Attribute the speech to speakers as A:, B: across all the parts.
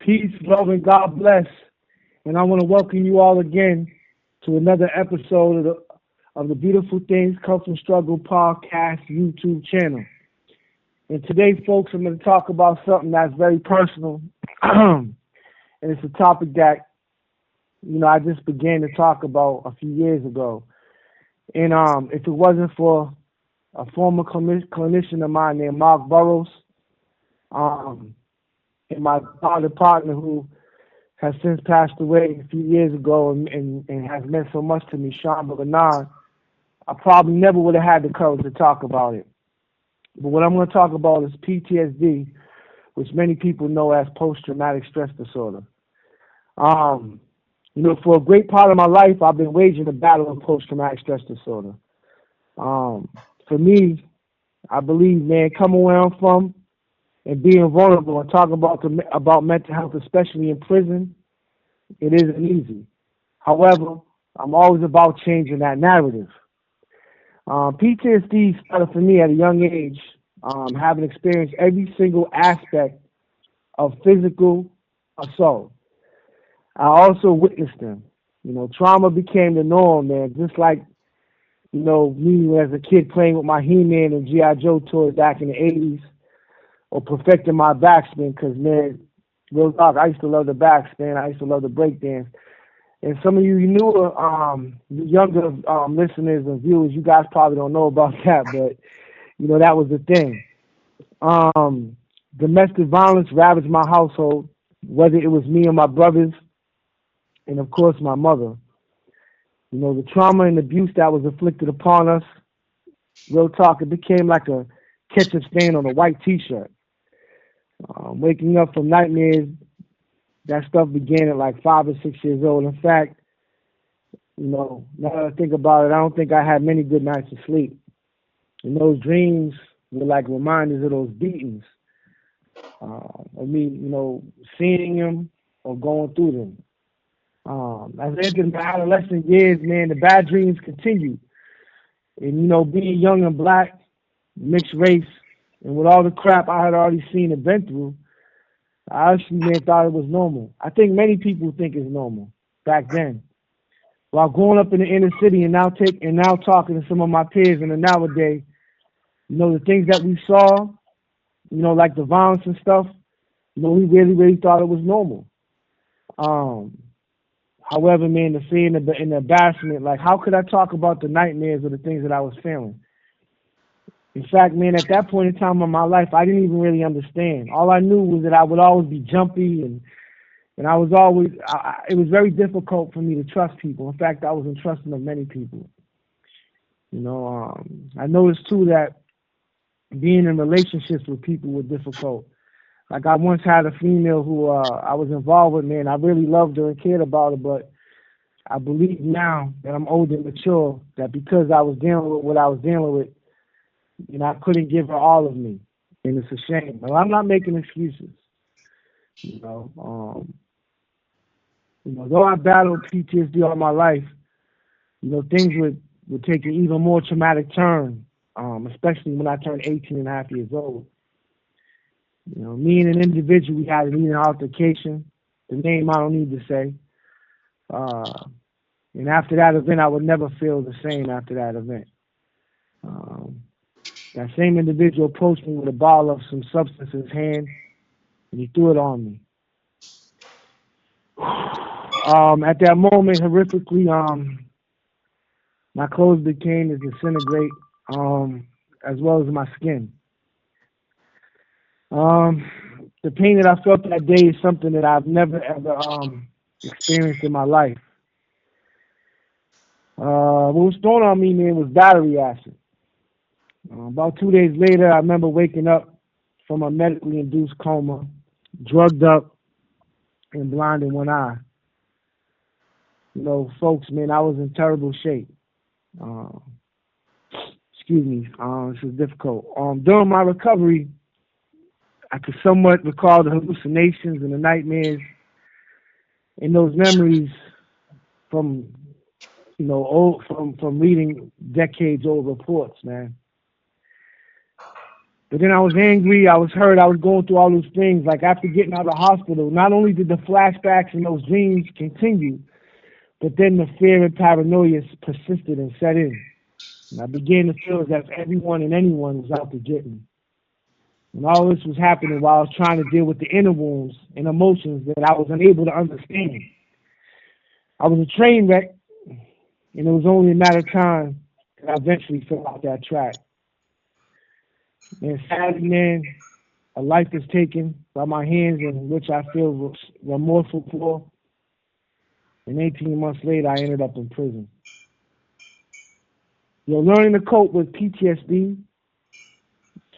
A: Peace, love, and God bless. And I want to welcome you all again to another episode of the Beautiful Things Come From Struggle podcast YouTube channel. And today, folks, I'm going to talk about something that's very personal. And it's a topic that, I just began to talk about a few years ago. And if it wasn't for a former clinician of mine named Mark Burrows, and my father partner who has since passed away a few years ago and has meant so much to me, Sean Bernard, I probably never would have had the courage to talk about it. But what I'm going to talk about is PTSD, which many people know as post-traumatic stress disorder. For a great part of my life, I've been waging the battle of post-traumatic stress disorder. For me, I believe, man, coming where I'm from and being vulnerable and talking about mental health, especially in prison, it isn't easy. However, I'm always about changing that narrative. PTSD started for me at a young age, having experienced every single aspect of physical assault. I also witnessed them. Trauma became the norm, man, just like, me as a kid playing with my He-Man and G.I. Joe toys back in the 80s, or perfecting my backspin, because, man, real talk, I used to love the backspin. I used to love the breakdance. And some of you newer, younger listeners and viewers, you guys probably don't know about that, but, that was the thing. Domestic violence ravaged my household, whether it was me or my brothers, and, of course, my mother. The trauma and abuse that was inflicted upon us, real talk, it became like a ketchup stain on a white T-shirt. Waking up from nightmares, that stuff began at like 5 or 6 years old. In fact, now that I think about it, I don't think I had many good nights of sleep. And those dreams were like reminders of those beatings, of me, seeing them or going through them. As I entered my adolescent years, man, the bad dreams continued. And, being young and black, mixed race, and with all the crap I had already seen and been through, I actually, man, thought it was normal. I think many people think it's normal back then. While growing up in the inner city and now talking to some of my peers in the nowadays, the things that we saw, like the violence and stuff, we really, really thought it was normal. However, man, the fear and the embarrassment, like, how could I talk about the nightmares or the things that I was feeling? In fact, man, at that point in time in my life, I didn't even really understand. All I knew was that I would always be jumpy, and I was always, it was very difficult for me to trust people. In fact, I wasn't trusting of many people. I noticed, too, that being in relationships with people was difficult. Like, I once had a female who I was involved with, man. I really loved her and cared about her, but I believe now that I'm older and mature that because I was dealing with what I was dealing with, I couldn't give her all of me, and it's a shame. But I'm not making excuses. Though I battled PTSD all my life, things would take an even more traumatic turn, especially when I turned 18 and a half years old. Me and an individual, we had an altercation. The name I don't need to say. And after that event, I would never feel the same after that event. That same individual approached me with a bottle of some substance in his hand, and he threw it on me. At that moment, horrifically, my clothes began to disintegrate, as well as my skin. The pain that I felt that day is something that I've never, ever experienced in my life. What was thrown on me, man, was battery acid. About 2 days later, I remember waking up from a medically induced coma, drugged up and blind in one eye. Folks, man, I was in terrible shape. Excuse me, this is difficult. During my recovery, I could somewhat recall the hallucinations and the nightmares and those memories from, from reading decades old reports, man. But then I was angry, I was hurt, I was going through all those things. Like after getting out of the hospital, not only did the flashbacks and those dreams continue, but then the fear and paranoia persisted and set in. And I began to feel as if everyone and anyone was out to get me. And all this was happening while I was trying to deal with the inner wounds and emotions that I was unable to understand. I was a train wreck, and it was only a matter of time that I eventually fell off that track. And sadly, man, a life was taken by my hands in which I feel remorseful for. And 18 months later, I ended up in prison. Learning to cope with PTSD,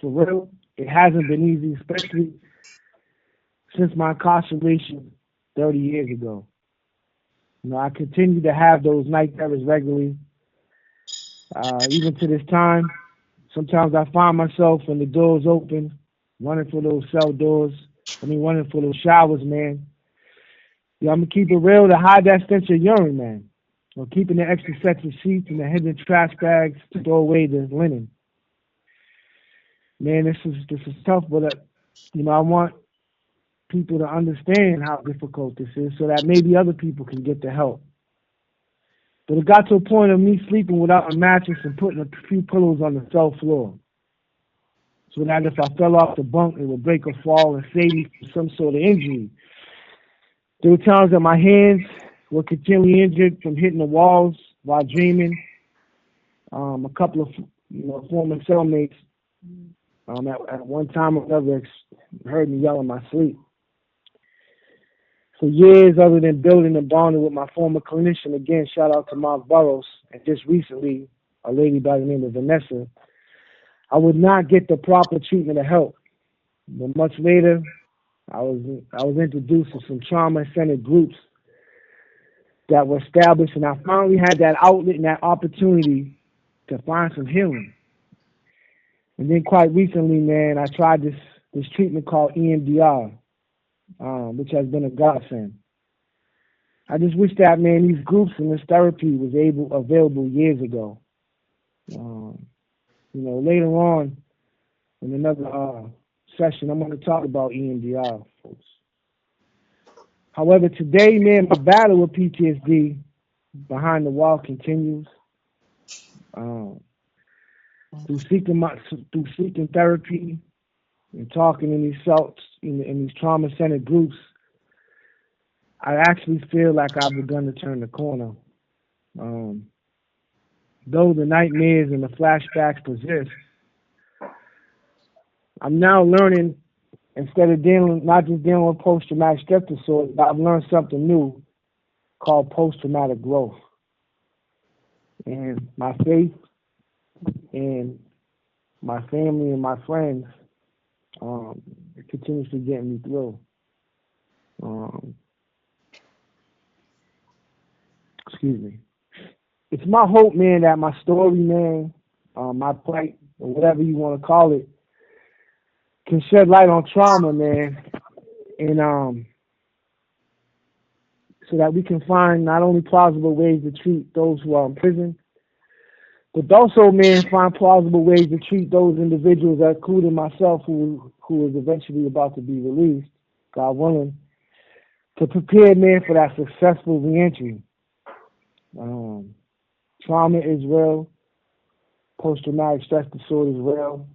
A: for real, it hasn't been easy, especially since my incarceration 30 years ago. I continue to have those night terrors regularly. Even to this time, sometimes I find myself when the doors open, running for those cell doors. Running for those showers, man. I'm going to keep it real to hide that stench of urine, man. Or keeping the extra sets of sheets and the hidden trash bags to throw away the linen. Man, this is tough, but I want people to understand how difficult this is so that maybe other people can get the help. But it got to a point of me sleeping without a mattress and putting a few pillows on the cell floor. So that if I fell off the bunk, it would break or fall and save me from some sort of injury. There were times that my hands were continually injured from hitting the walls while dreaming. A couple of former cellmates at one time or another heard me yell in my sleep. For years, other than building and bonding with my former clinician, again, shout out to Mark Burrows, and just recently, a lady by the name of Vanessa, I would not get the proper treatment or help. But much later, I was introduced to some trauma-centered groups that were established, and I finally had that outlet and that opportunity to find some healing. And then quite recently, man, I tried this treatment called EMDR, which has been a godsend. I just wish that, man, these groups and this therapy was available years ago. Later on in another session, I'm going to talk about EMDR, folks. However, today, man, my battle with PTSD behind the wall continues. Through seeking therapy and talking in these trauma-centered groups, I actually feel like I've begun to turn the corner. Though the nightmares and the flashbacks persist, I'm now learning, instead of not just dealing with post-traumatic stress disorder, but I've learned something new called post-traumatic growth. And my faith and my family and my friends, it continues to get me through. Excuse me. It's my hope, man, that my story, man, my plight, or whatever you want to call it, can shed light on trauma, man, and so that we can find not only plausible ways to treat those who are in prison, but also, man, find plausible ways to treat those individuals, including myself, who is eventually about to be released, God willing, to prepare, man, for that successful reentry. Trauma is real. Post-traumatic stress disorder is real.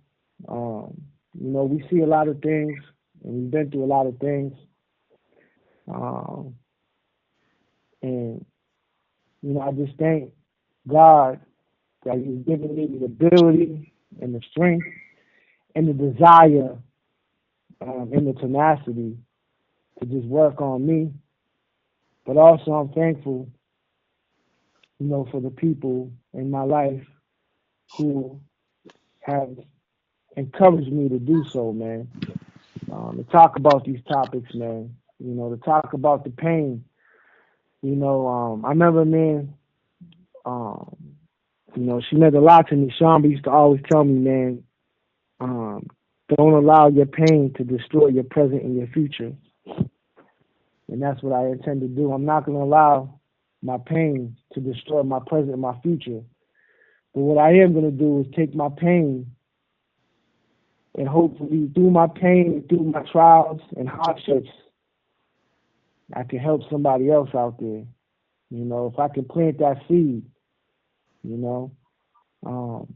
A: We see a lot of things, and we've been through a lot of things. I just thank God that He's given me the ability and the strength and the desire and the tenacity to just work on me. But also I'm thankful, for the people in my life who have encouraged me to do so, man. To talk about these topics, man. To talk about the pain. I remember, man, she meant a lot to me. Shamba used to always tell me, man, don't allow your pain to destroy your present and your future. And that's what I intend to do. I'm not going to allow my pain to destroy my present and my future. But what I am going to do is take my pain And hopefully through my pain and through my trials and hardships, I can help somebody else out there. You know, if I can plant that seed, you know. Um,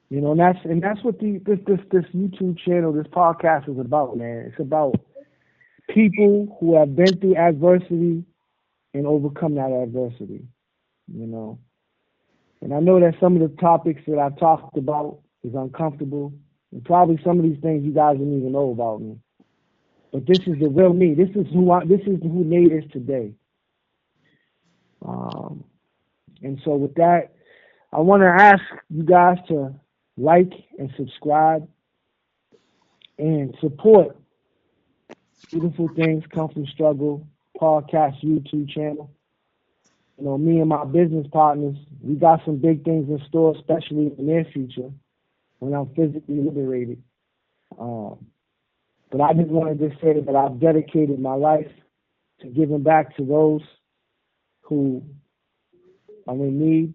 A: you know, and that's what this YouTube channel, this podcast is about, man. It's about people who have been through adversity and overcome that adversity, you know. And I know that some of the topics that I talked about is uncomfortable, and probably some of these things you guys didn't even know about me. But this is the real me. This is who Nate is today. And so with that, I want to ask you guys to like and subscribe and support Beautiful Things Come From Struggle podcast YouTube channel. You know, me and my business partners, we got some big things in store, especially in the near future when I'm physically liberated. But I just wanted to say that I've dedicated my life to giving back to those who are in need.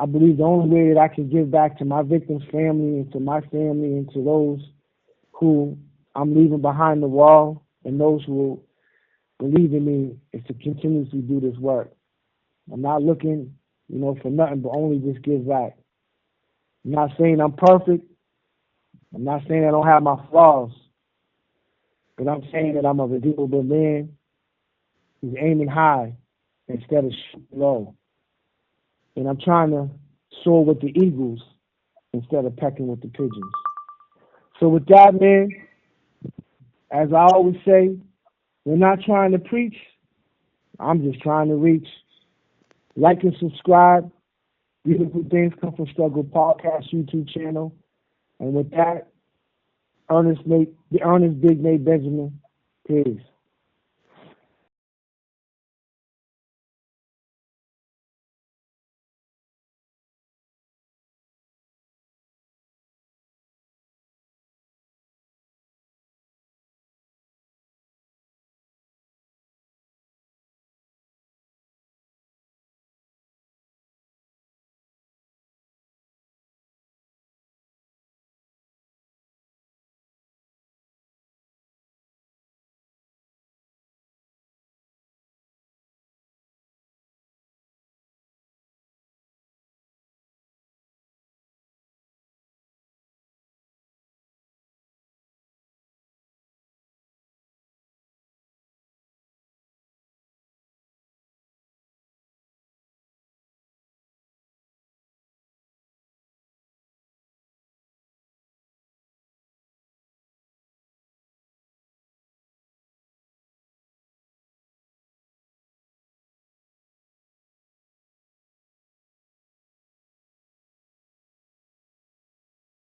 A: I believe the only way that I can give back to my victim's family and to my family and to those who I'm leaving behind the wall and those who will believe in me is to continuously do this work. I'm not looking, you know, for nothing but only just give back. I'm not saying I'm perfect. I'm not saying I don't have my flaws. But I'm saying that I'm a redeemable man who's aiming high instead of shooting low. And I'm trying to soar with the eagles instead of pecking with the pigeons. So with that, man, as I always say, we're not trying to preach. I'm just trying to reach. Like and subscribe. Beautiful Things Come From Struggle podcast YouTube channel. And with that, the Ernest Big Nate Benjamin. Peace.